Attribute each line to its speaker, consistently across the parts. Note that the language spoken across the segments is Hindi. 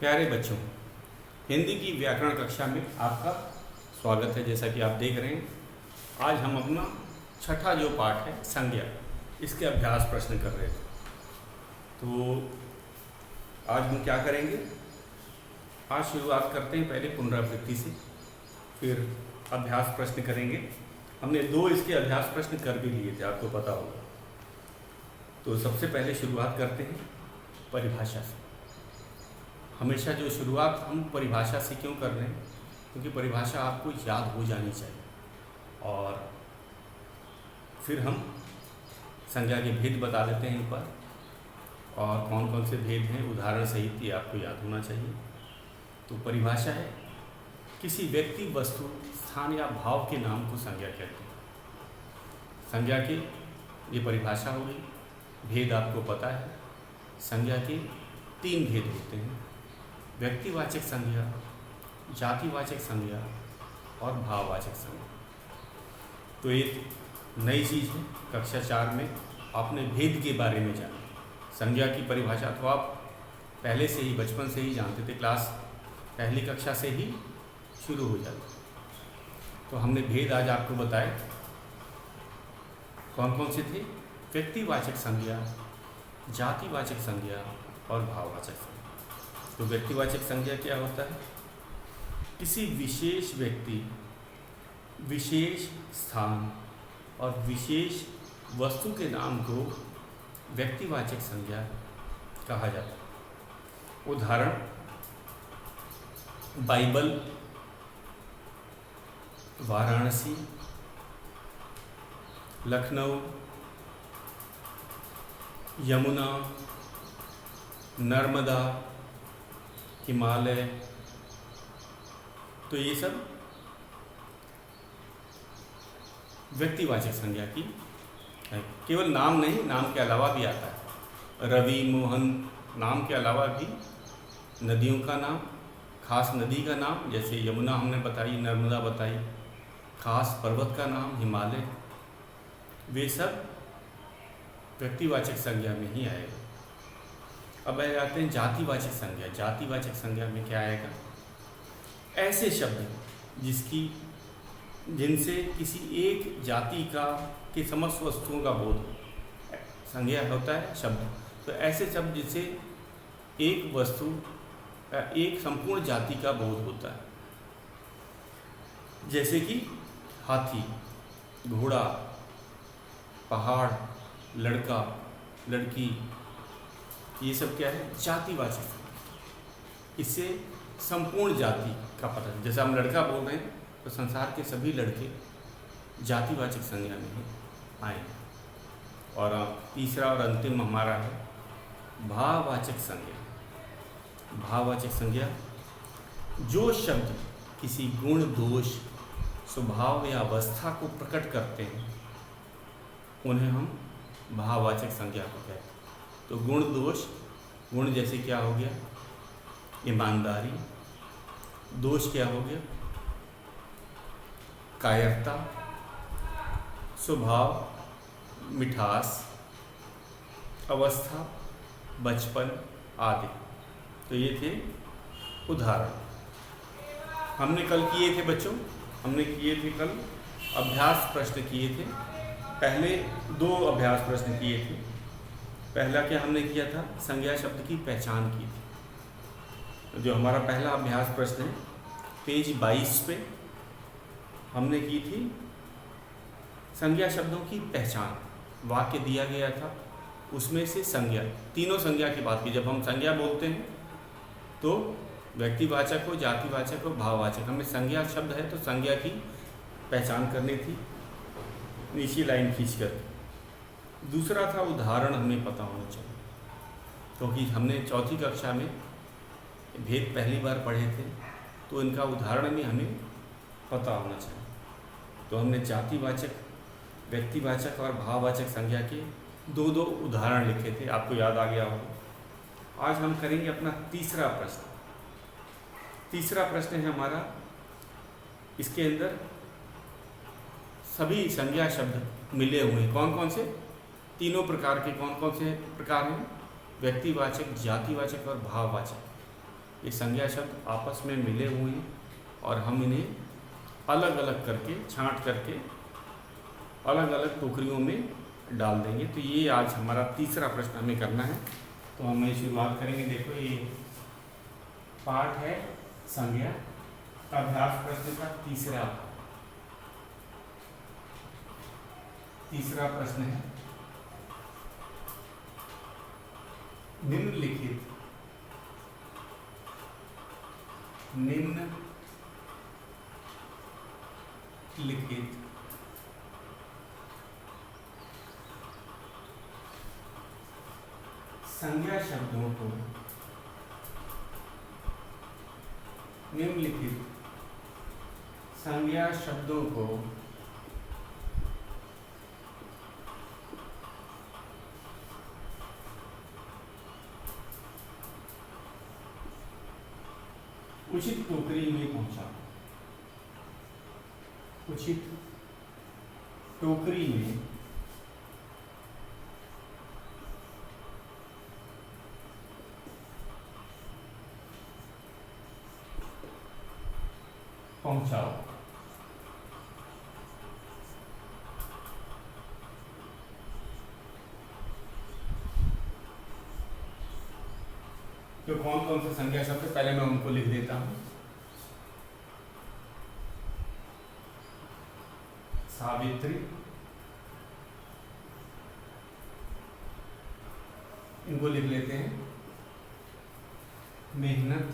Speaker 1: प्यारे बच्चों, हिंदी की व्याकरण कक्षा में आपका स्वागत है। जैसा कि आप देख रहे हैं, आज हम अपना छठा जो पाठ है संज्ञा, इसके अभ्यास प्रश्न कर रहे थे। तो आज हम क्या करेंगे, आज शुरुआत करते हैं पहले पुनरावृत्ति से, फिर अभ्यास प्रश्न करेंगे। हमने 2 इसके अभ्यास प्रश्न कर भी लिए थे, आपको पता होगा। तो सबसे पहले शुरुआत करते हैं परिभाषा से। हमेशा जो शुरुआत हम परिभाषा से क्यों कर रहे हैं, क्योंकि परिभाषा आपको याद हो जानी चाहिए। और फिर हम संज्ञा के भेद बता देते हैं एक बार, और कौन कौन से भेद हैं उदाहरण सहित ये आपको याद होना चाहिए। तो परिभाषा है किसी व्यक्ति, वस्तु, स्थान या भाव के नाम को संज्ञा कहते हैं। संज्ञा के ये परिभाषा हो गई। भेद आपको पता है, संज्ञा के 3 भेद होते हैं: व्यक्तिवाचक संज्ञा, जातिवाचक संज्ञा और भाववाचक संज्ञा। तो एक नई चीज़ है, कक्षा 4 में आपने भेद के बारे में जाना। संज्ञा की परिभाषा तो आप पहले से ही, बचपन से ही जानते थे, क्लास पहली कक्षा से ही शुरू हो जाता। तो हमने भेद आज आपको बताए, कौन कौन से थे: व्यक्तिवाचक संज्ञा, जातिवाचक संज्ञा और भाववाचक संज्ञा। तो व्यक्तिवाचक संज्ञा क्या होता है? किसी विशेष व्यक्ति, विशेष स्थान और विशेष वस्तु के नाम को व्यक्तिवाचक संज्ञा कहा जाता है। उदाहरण: बाइबल, वाराणसी, लखनऊ, यमुना, नर्मदा, हिमालय। तो ये सब व्यक्तिवाचक संज्ञा की है। केवल नाम नहीं, नाम के अलावा भी आता है। रवि, मोहन, नाम के अलावा भी नदियों का नाम, खास नदी का नाम, जैसे यमुना हमने बताई, नर्मदा बताई, खास पर्वत का नाम हिमालय, वे सब व्यक्तिवाचक संज्ञा में ही आएगा। अब आ जाते हैं जातिवाचक संज्ञा। जातिवाचक संज्ञा में क्या आएगा? ऐसे शब्द जिनसे किसी एक जाति के समस्त वस्तुओं का बोध हो। संज्ञा होता है शब्द, तो ऐसे शब्द जिससे एक वस्तु, एक संपूर्ण जाति का बोध होता है। जैसे कि हाथी, घोड़ा, पहाड़, लड़का, लड़की, ये सब क्या है? जातिवाचक। इससे संपूर्ण जाति का पता है। जैसे हम लड़का बोल रहे हैं तो संसार के सभी लड़के जातिवाचक संज्ञा में ही आएंगे। और तीसरा और अंतिम हमारा है भाववाचक संज्ञा। भाववाचक संज्ञा, जो शब्द किसी गुण, दोष, स्वभाव या अवस्था को प्रकट करते हैं, उन्हें हम भाववाचक संज्ञा को कहते हैं। तो गुण, दोष, गुण जैसे क्या हो गया? ईमानदारी। दोष क्या हो गया? कायरता। स्वभाव, मिठास। अवस्था, बचपन आदि। तो ये थे उदाहरण। हमने कल किए थे बच्चों, हमने किए थे कल अभ्यास प्रश्न किए थे। पहले 2 अभ्यास प्रश्न किए थे। पहला क्या हमने किया था? संज्ञा शब्द की पहचान की थी। जो हमारा पहला अभ्यास प्रश्न है, पेज 22 पे हमने की थी संज्ञा शब्दों की पहचान। वाक्य दिया गया था, उसमें से संज्ञा, तीनों संज्ञा की बात की। जब हम संज्ञा बोलते हैं तो व्यक्तिवाचक हो, जातिवाचक हो, भाववाचक। हमें संज्ञा शब्द है तो संज्ञा की पहचान करनी थी, नीचे लाइन खींच कर। दूसरा था उदाहरण, हमें पता होना चाहिए, क्योंकि हमने 4ठी कक्षा में भेद पहली बार पढ़े थे, तो इनका उदाहरण भी हमें पता होना चाहिए। तो हमने जातिवाचक, व्यक्तिवाचक और भाववाचक संज्ञा के 2 उदाहरण लिखे थे, आपको याद आ गया होगा। आज हम करेंगे अपना तीसरा प्रश्न। तीसरा प्रश्न है हमारा, इसके अंदर सभी संज्ञा शब्द मिले हुए। कौन कौन से? तीनों प्रकार के। कौन कौन से प्रकार हैं? व्यक्तिवाचक, जातिवाचक और भाववाचक। ये संज्ञा शब्द आपस में मिले हुए हैं और हम इन्हें अलग अलग करके छांट करके अलग अलग टोकरियों में डाल देंगे। तो ये आज हमारा तीसरा प्रश्न हमें करना है। तो हमें शुरुआत करेंगे। देखो ये पाठ है संज्ञा का अभ्यास प्रश्न का तीसरा प्रश्न है। निम्नलिखित संज्ञा शब्दों को उचित टोकरी में पहुंचाओ। उचित टोकरी में पहुंचाओ। तो कौन कौन से संज्ञा शब्द है पहले मैं उनको लिख देता हूं। सावित्री, इनको लिख लेते हैं। मेहनत,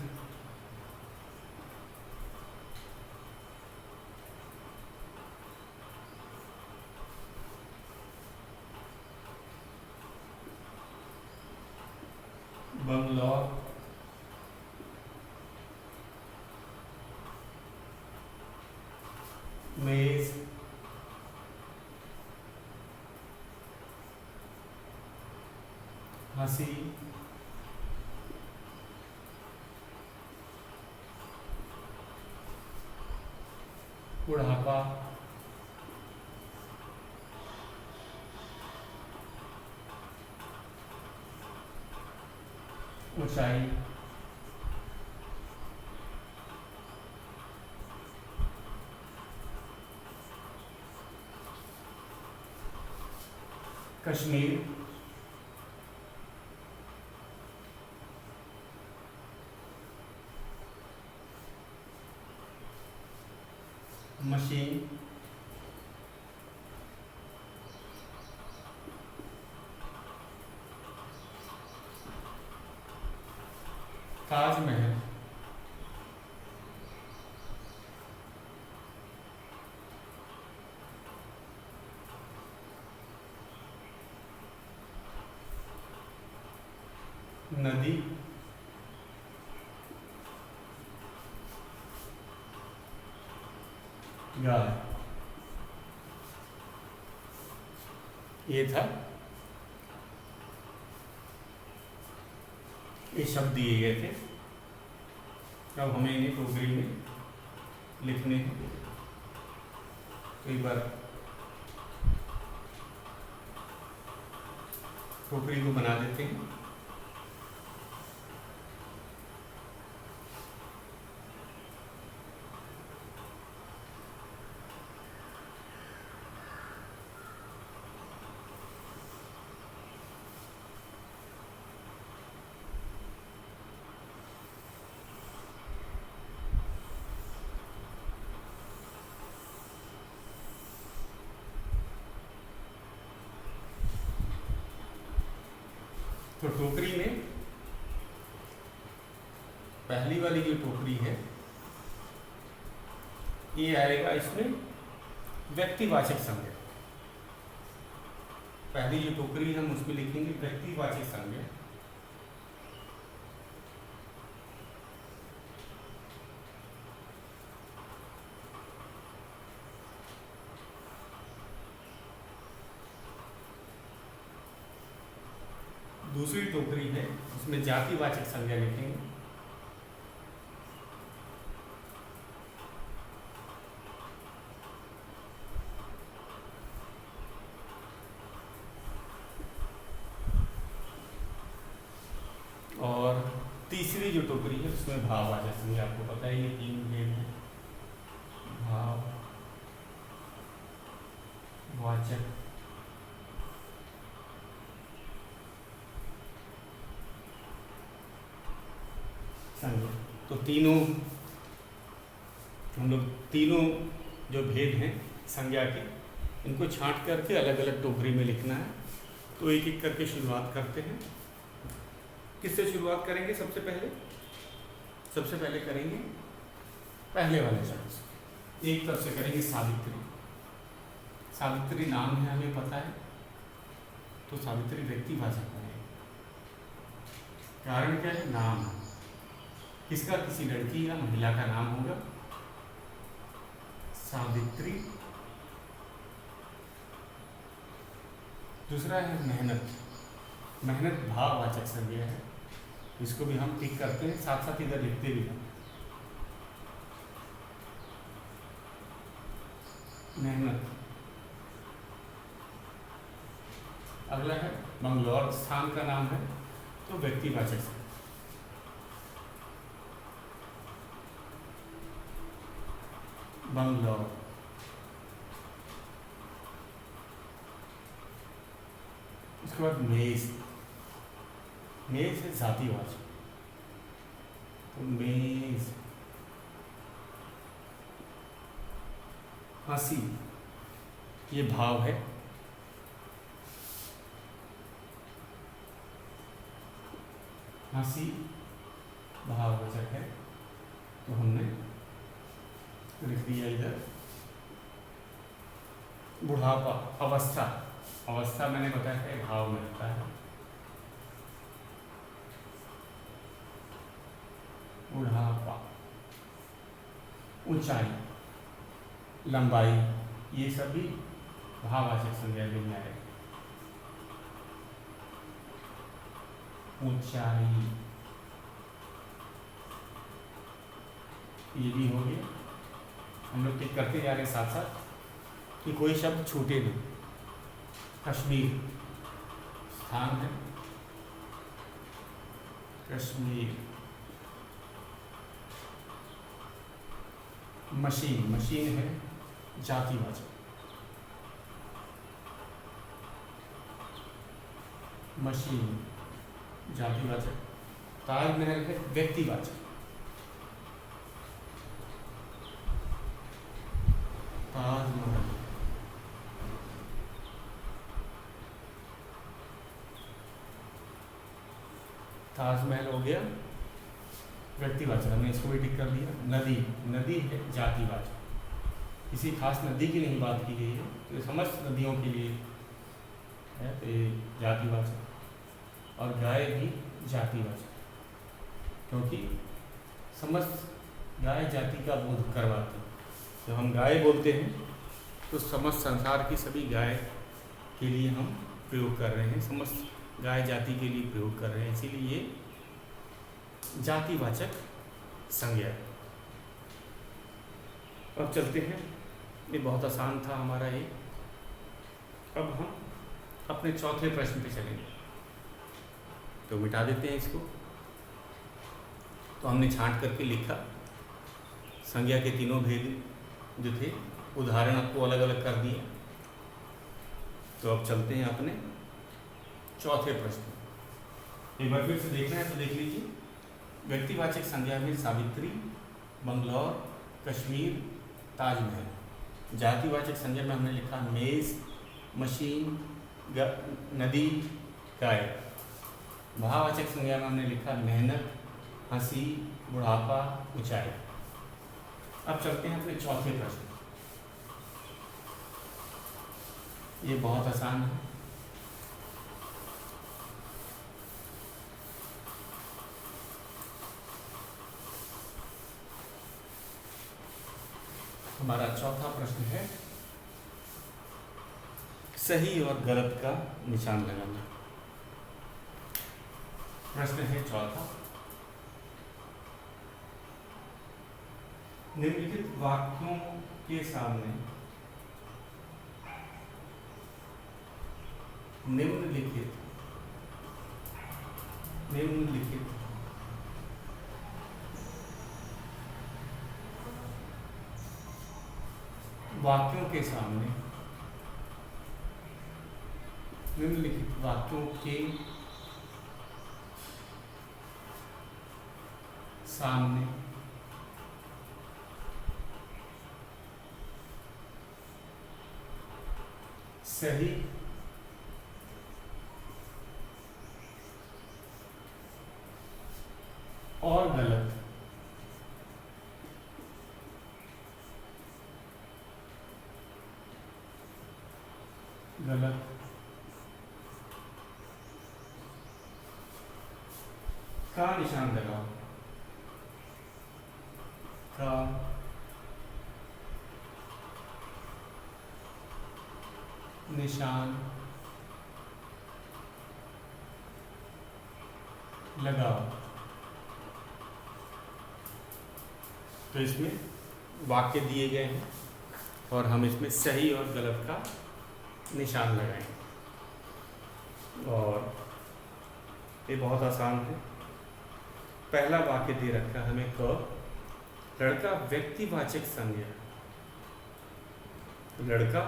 Speaker 1: बंगलौर, मेज, हंसी, बुढ़ापा, ऊंचाई, कश्मीर, मशीन, ताजमहल, नदी, गाय। ये था, ये शब्द दिए गए थे। अब हमें इन्हें टोकरी में लिखने हैं। तो एक बार टोकरी को बना देते हैं। तो टोकरी में पहली वाली जो टोकरी है ये आएगा, इसमें व्यक्तिवाचक संज्ञा। पहली जो टोकरी हम उसमें लिखेंगे व्यक्तिवाचक संज्ञा। दूसरी टोकरी है उसमें जातिवाचक संज्ञा लिखेंगे। और तीसरी जो टोकरी है तो इसमें भाववाचक संज्ञा आपको पता है ये 3 भेद हैं। भाववाचक संज्ञा, तो तीनों हम लोग तीनों जो भेद हैं संज्ञा के, इनको छांट करके अलग अलग टोकरी में लिखना है। तो एक एक करके शुरुआत करते हैं। किससे शुरुआत करेंगे? सबसे पहले करेंगे पहले वाले शब्द से। एक तरफ से करेंगे सावित्री। सावित्री नाम है, हमें पता है, तो सावित्री व्यक्तिवाचक बनेगा। कारण क्या है? नाम है। किसका? किसी लड़की या महिला का नाम होगा। सावित्री। दूसरा है मेहनत। मेहनत भाववाचक संज्ञा है, इसको भी हम टिक करते हैं, साथ साथ इधर लिखते भी हैं। मेहनत। अगला है बंगलौर, स्थान का नाम है, तो व्यक्तिवाचक संज्ञा। बंगलौर। उसके बाद मेज। मेज है जातिवाचक, तो मेज। हंसी, ये भाव है। हंसी भाववाचक है, तो हमने लिख दिया इधर। बुढ़ापा, अवस्था। अवस्था मैंने बताया है भाव में रहता है। बुढ़ापा। ऊंचाई, लंबाई, ये सभी भाववाचक संज्ञा में आएगा। ऊंचाई, ये भी हो गया। हम लोग टिक करते जा रहे हैं साथ साथ कि कोई शब्द छूटे नहीं। कश्मीर, स्थान है कश्मीर। मशीन, मशीन है जातिवाचक। मशीन जातिवाचक। ताजमहल है व्यक्तिवाचक। ताजमहल। ताजमहल हो गया व्यक्तिवाचक, हमने इसको भी टिक कर दिया। नदी, नदी है जातिवाचक। किसी खास नदी की नहीं बात की गई है, तो ये समस्त नदियों के लिए है, तो ये जातिवाचक। और गाय भी जातिवाचक, क्योंकि समस्त गाय जाति का बोध करवाती है। जब हम गाय बोलते हैं तो समस्त संसार की सभी गाय के लिए हम प्रयोग कर रहे हैं, समस्त गाय जाति के लिए प्रयोग कर रहे हैं, इसीलिए ये जातिवाचक संज्ञा है। अब चलते हैं, ये बहुत आसान था हमारा ये। अब हम अपने चौथे प्रश्न पे चलेंगे, तो मिटा देते हैं इसको। तो हमने छांट करके लिखा संज्ञा के तीनों भेद जो थे, उदाहरण आपको अलग अलग कर दिए। तो अब चलते हैं अपने चौथे प्रश्न। एक बार फिर से देखना है तो देख लीजिए। व्यक्तिवाचक संज्ञा में सावित्री, बंगलौर, कश्मीर, ताजमहल। जातिवाचक संज्ञा में हमने लिखा मेज, मशीन, नदी, गाय। भाववाचक संज्ञा में हमने लिखा मेहनत, हंसी, बुढ़ापा, ऊंचाई। अब चलते हैं अपने चौथे प्रश्न। ये बहुत आसान है। हमारा चौथा प्रश्न है सही और गलत का निशान लगाना। प्रश्न है चौथा, निम्नलिखित वाक्यों के सामने निम्नलिखित वाक्यों के सामने, निम्नलिखित वाक्यों के सामने सही और गलत का निशान लगाओ, का निशान लगाओ। तो इसमें वाक्य दिए गए हैं और हम इसमें सही और गलत का निशान लगाएंगे। और ये बहुत आसान है। पहला वाक्य दे रखा है हमें क, लड़का व्यक्तिवाचक संज्ञा। लड़का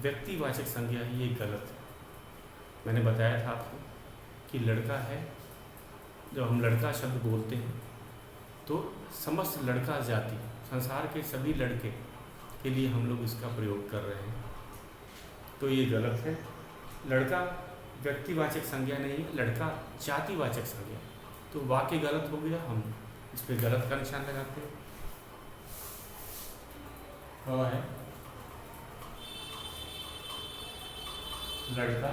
Speaker 1: व्यक्तिवाचक संज्ञा है, ये गलत है। मैंने बताया था आपको कि लड़का है, जब हम लड़का शब्द बोलते हैं तो समस्त लड़का जाति, संसार के सभी लड़के के लिए हम लोग इसका प्रयोग कर रहे हैं, तो ये गलत है। लड़का व्यक्तिवाचक संज्ञा नहीं है, लड़का जातिवाचक संज्ञा। तो वाक्य गलत हो गया, हम इस पर गलत का निशान लगाते हैं। वह है लड़का,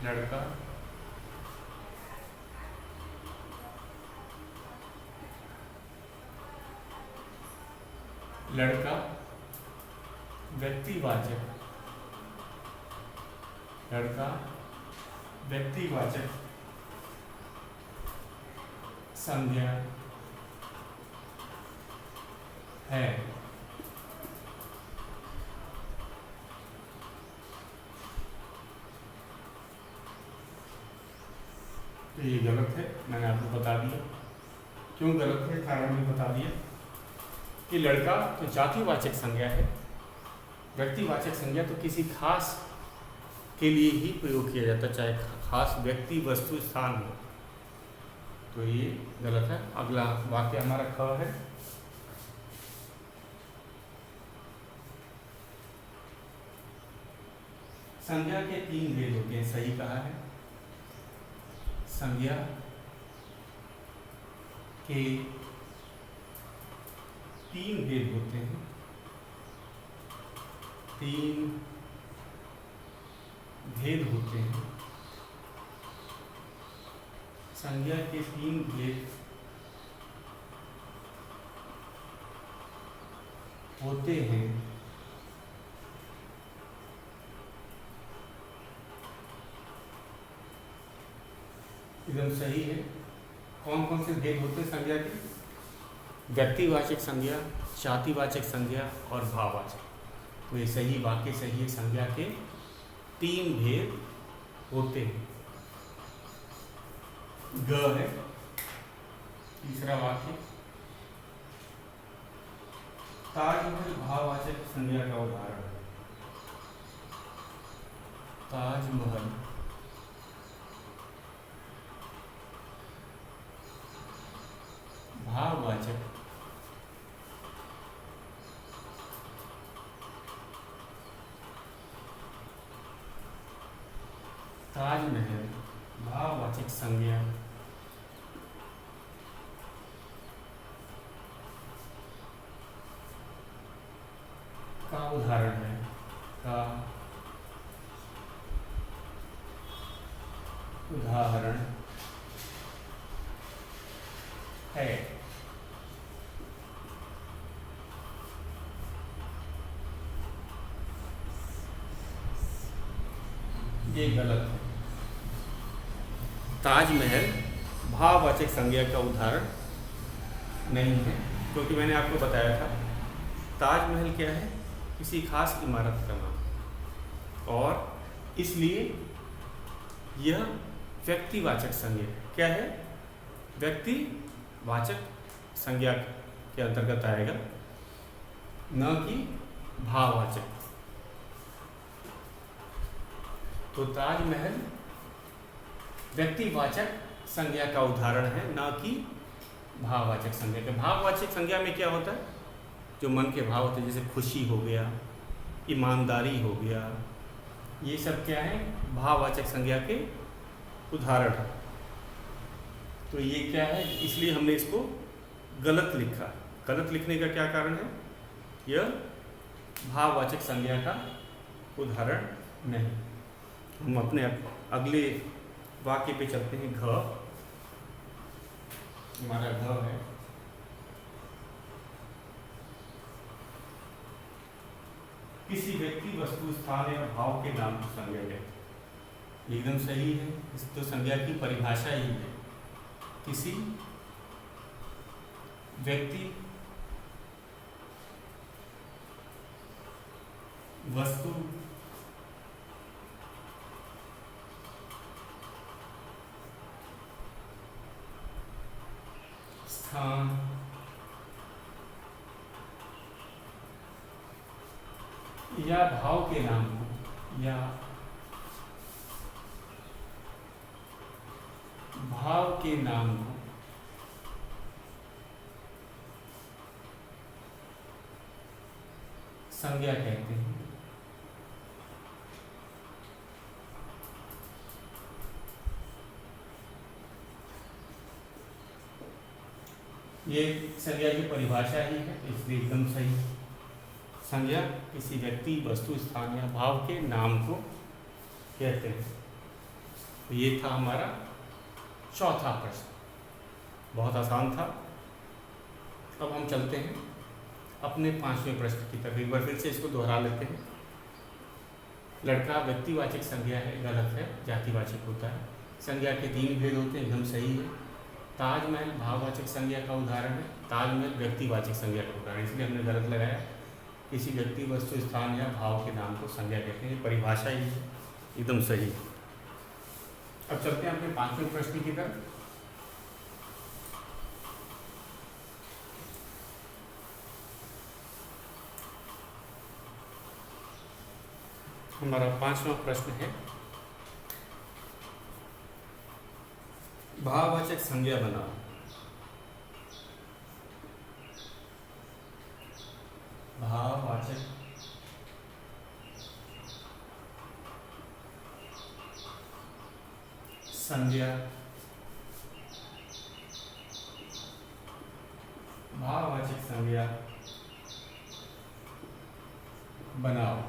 Speaker 1: लड़का लड़का व्यक्तिवाचक, लड़का व्यक्तिवाचक संज्ञा है। तो ये गलत है, मैंने आपको बता दिया। क्यों गलत है, कारण भी बता दिया कि लड़का तो जातिवाचक संज्ञा है, व्यक्तिवाचक संज्ञा तो किसी खास के लिए ही प्रयोग किया जाता है, चाहे खास व्यक्ति, वस्तु, स्थान हो। तो ये गलत है। अगला वाक्य हमारा ख है। संज्ञा के 3 भेद होते हैं, सही कहा है। संज्ञा के 3 भेद होते हैं, 3 भेद होते हैं। संज्ञा के 3 भेद होते हैं। एकदम सही है। कौन कौन से भेद होते हैं संज्ञा के? व्यक्तिवाचक संज्ञा, जातिवाचक संज्ञा और भाववाचक। तो ये सही वाक्य सही है, संज्ञा के 3 भेद होते हैं। ग है तीसरा वाक्य। ताजमहल भाववाचक संज्ञा का उदाहरण है। ताजमहल भाववाचक ताजमहल भाववाचक संज्ञा का उदाहरण है। का उदाहरण है। ये गलत है। ताजमहल भाववाचक संज्ञा का उदाहरण नहीं है, क्योंकि मैंने आपको बताया था ताजमहल क्या है, किसी खास इमारत का नाम, और इसलिए यह व्यक्तिवाचक संज्ञा क्या है, व्यक्तिवाचक संज्ञा के अंतर्गत आएगा, न कि भाववाचक। तो ताजमहल व्यक्तिवाचक संज्ञा का उदाहरण है, न कि भाववाचक संज्ञा का। भाववाचक संज्ञा में क्या होता है, जो मन के भाव होते हैं, जैसे खुशी हो गया, ईमानदारी हो गया, ये सब क्या है, भाववाचक संज्ञा के उदाहरण है। तो ये क्या है, इसलिए हमने इसको गलत लिखा। गलत लिखने का क्या कारण है, यह भाववाचक संज्ञा का उदाहरण नहीं। हम अपने अगले वाक्य पे चलते हैं। घ, हमारा घ है, किसी व्यक्ति, वस्तु, स्थान या भाव के नाम की संज्ञा है। एकदम सही है, इस तो संज्ञा की परिभाषा ही है, किसी व्यक्ति, वस्तु, स्थान या भाव के नाम को, या भाव के नाम को संज्ञा कहते हैं। ये संज्ञा की परिभाषा ही है, इसलिए एकदम सही। संज्ञा किसी व्यक्ति, वस्तु, स्थान या भाव के नाम को कहते हैं। तो ये था हमारा चौथा प्रश्न, बहुत आसान था। अब हम चलते हैं अपने 5वें प्रश्न की तरफ। एक बार फिर से इसको दोहरा लेते हैं। लड़का व्यक्तिवाचक संज्ञा है, गलत है, जातिवाचक होता है। संज्ञा के 3 भेद होते हैं, एकदम सही है। ताजमहल भाववाचक संज्ञा का उदाहरण है, ताजमहल व्यक्तिवाचक संज्ञा का उदाहरण, इसलिए हमने गलत लगाया। किसी व्यक्ति, वस्तु, स्थान या भाव के नाम को संज्ञा कहते हैं, परिभाषा ही है, एकदम सही। अब चलते हैं अपने 5वें प्रश्न की तरफ। हमारा 5वां प्रश्न है, भाववाचक संज्ञा बनाओ। भाववाचक संज्ञा, भाववाचक संज्ञा बनाओ।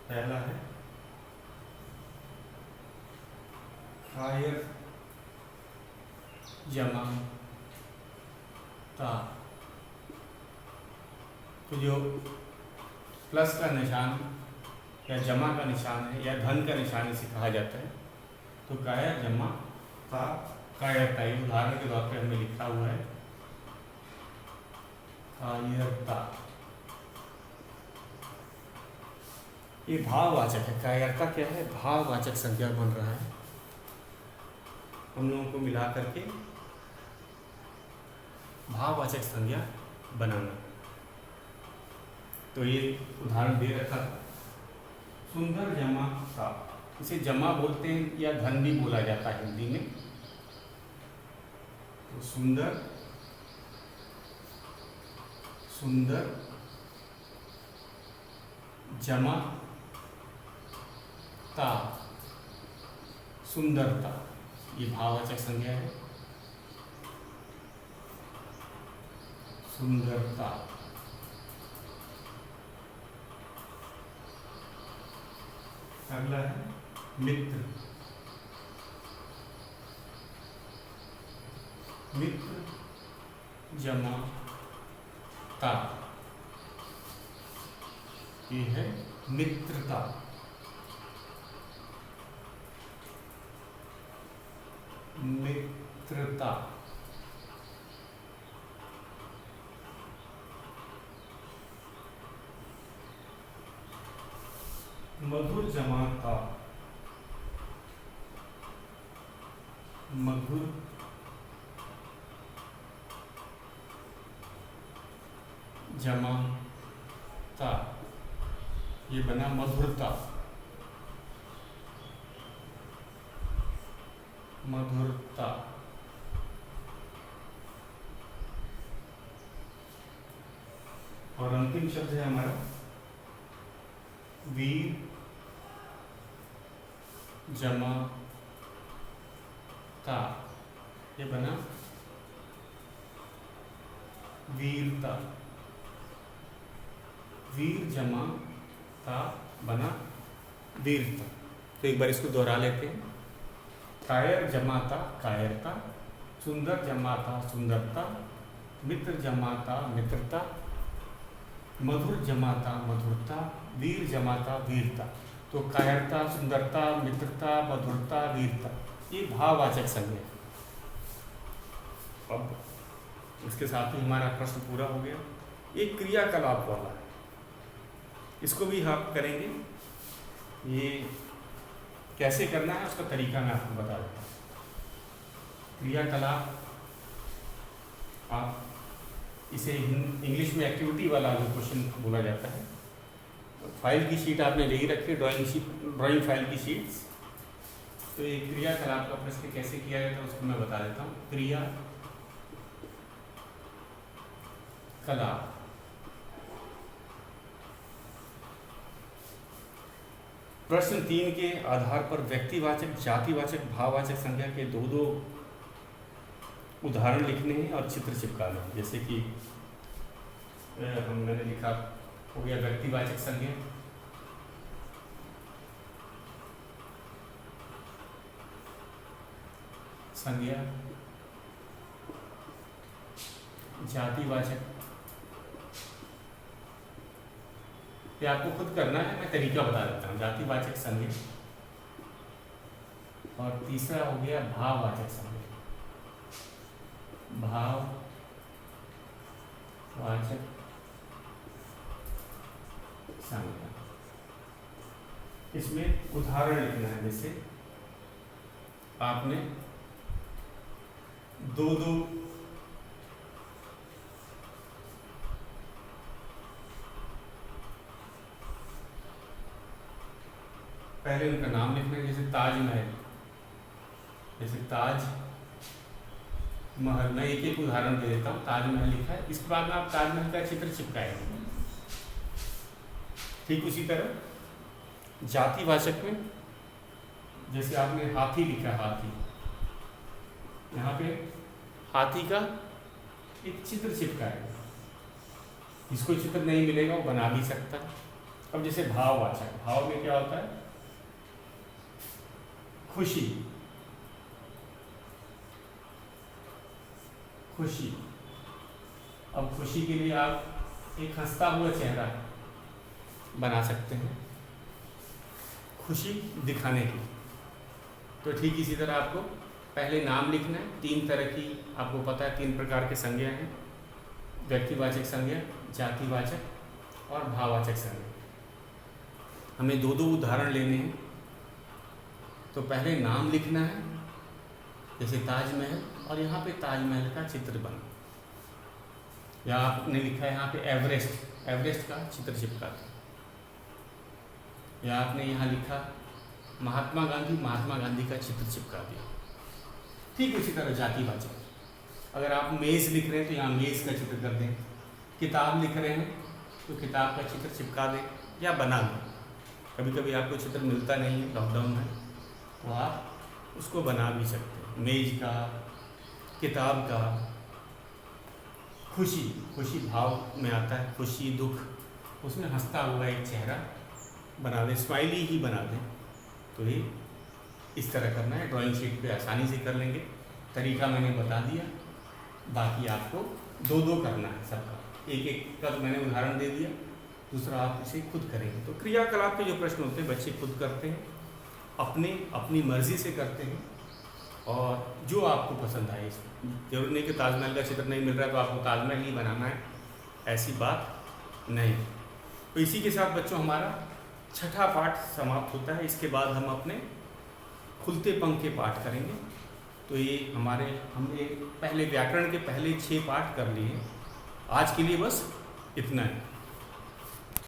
Speaker 1: पहला है कायर जमा ता। तो जो प्लस का निशान या जमा का निशान है या धन का निशान इसे कहा जाता है। तो कायर जमा ता, कायरता, ये उदाहरण के तौर पे हमने लिखा हुआ है कायरता। ये भाववाचक है, कायरता क्या है, भाववाचक संज्ञा बन रहा है। हम लोगों को मिला करके भाववाचक संज्ञा बनाना। तो ये उदाहरण दे रखा था, सुंदर जमा सा। इसे जमा बोलते हैं या धन भी बोला जाता है हिंदी में। तो सुंदर, सुंदर जमा ता, सुंदरता, ये भाववाचक संज्ञा है, सुंदरता। अगला है मित्र, मित्र जमा ता, ये है मित्रता। मित्रता, मधुर जमा ता, मधुर जमा ता, ये बना मधुरता। मधुरता। और अंतिम शब्द है हमारा वीर जमा ता, ये बना वीरता। वीर जमा ता बना वीरता। तो एक बार इसको दोहरा लेते हैं। कायर जमाता कायरता, सुंदर जमाता सुंदरता, मित्र जमाता मित्रता, मधुर जमाता मधुरता, वीर जमाता वीरता। तो कायरता, सुंदरता, मित्रता, मधुरता, वीरता, ये भाववाचक संज्ञा है। अब इसके साथ ही हमारा प्रश्न पूरा हो गया। ये क्रियाकलाप वाला है, इसको भी आप करेंगे। ये कैसे करना है उसका तरीका मैं आपको बता देता हूँ। क्रियाकलाप, आप इसे इंग्लिश में एक्टिविटी वाला जो क्वेश्चन बोला जाता है। फाइल की शीट आपने ले ही रखी है, ड्राइंग फाइल की शीट्स। तो ये क्रियाकलाप का प्रश्न कैसे किया जाता है उसको मैं बता देता हूँ। क्रिया कलाप, प्रश्न 3 के आधार पर व्यक्तिवाचक, जातिवाचक, भाववाचक संज्ञा के दो उदाहरण लिखने हैं और चित्र चिपकाने हैं। जैसे कि मैंने लिखा हो गया व्यक्तिवाचक संज्ञा, संज्ञा, जातिवाचक। ये आपको खुद करना है, मैं तरीका बता देता हूँ। जातिवाचक संज्ञा, और तीसरा हो गया भाववाचक संज्ञा। भाववाचक संज्ञा, इसमें उदाहरण लिखना है। जैसे आपने दो पहले उनका नाम लिखना है। जैसे ताजमहल, जैसे ताज महल, मैं एक एक उदाहरण दे देता हूँ। ताजमहल लिखा है, इसके बाद में आप ताजमहल का चित्र चिपकाएंगे। ठीक उसी तरह जातिवाचक में, जैसे आपने हाथी लिखा, हाथी, यहाँ पे हाथी का एक चित्र चिपकाएंगे। जिसको चित्र नहीं मिलेगा वो बना भी सकता है। अब जैसे भाववाचक, भाव में क्या होता है? खुशी, खुशी। अब खुशी के लिए आप एक हंसता हुआ चेहरा बना सकते हैं, खुशी दिखाने की। तो ठीक इसी तरह आपको पहले नाम लिखना है। 3 तरह की आपको पता है, 3 प्रकार के संज्ञा हैं, व्यक्तिवाचक संज्ञा, जातिवाचक और भाववाचक संज्ञा। हमें 2 उदाहरण लेने हैं। तो पहले नाम लिखना है, जैसे ताजमहल, और यहाँ पे ताजमहल का चित्र बना, या आपने लिखा है यहाँ पे एवरेस्ट, एवरेस्ट का चित्र चिपका दिया, या आपने यहाँ लिखा महात्मा गांधी, महात्मा गांधी का चित्र चिपका दिया। ठीक उसी तरह जातिवाचक, अगर आप मेज़ लिख रहे हैं तो यहाँ मेज़ का चित्र कर दें। किताब लिख रहे हैं तो किताब का चित्र चिपका दें या बना दें। कभी कभी आपको चित्र मिलता नहीं है लॉकडाउन में, तो आप उसको बना भी सकते हैं। मेज़ का, किताब का। खुशी, खुशी भाव में आता है, खुशी, दुख, उसमें हंसता हुआ एक चेहरा बना दें, स्माइली ही बना दें। तो ये इस तरह करना है। ड्राइंग शीट पे आसानी से कर लेंगे। तरीका मैंने बता दिया, बाकी आपको 2 करना है सबका। एक का तो मैंने उदाहरण दे दिया, दूसरा आप इसे खुद करेंगे। तो क्रियाकलाप के जो प्रश्न होते हैं बच्चे खुद करते हैं, अपनी मर्जी से करते हैं, और जो आपको पसंद आए। जरूरी नहीं कि ताजमहल का चित्र नहीं मिल रहा है तो आपको ताजमहल ही बनाना है, ऐसी बात नहीं। तो इसी के साथ बच्चों हमारा 6ठा पाठ समाप्त होता है। इसके बाद हम अपने खुलते पंख के पाठ करेंगे। तो ये हमने पहले व्याकरण के पहले 6 पाठ कर लिए। आज के लिए बस इतना ही।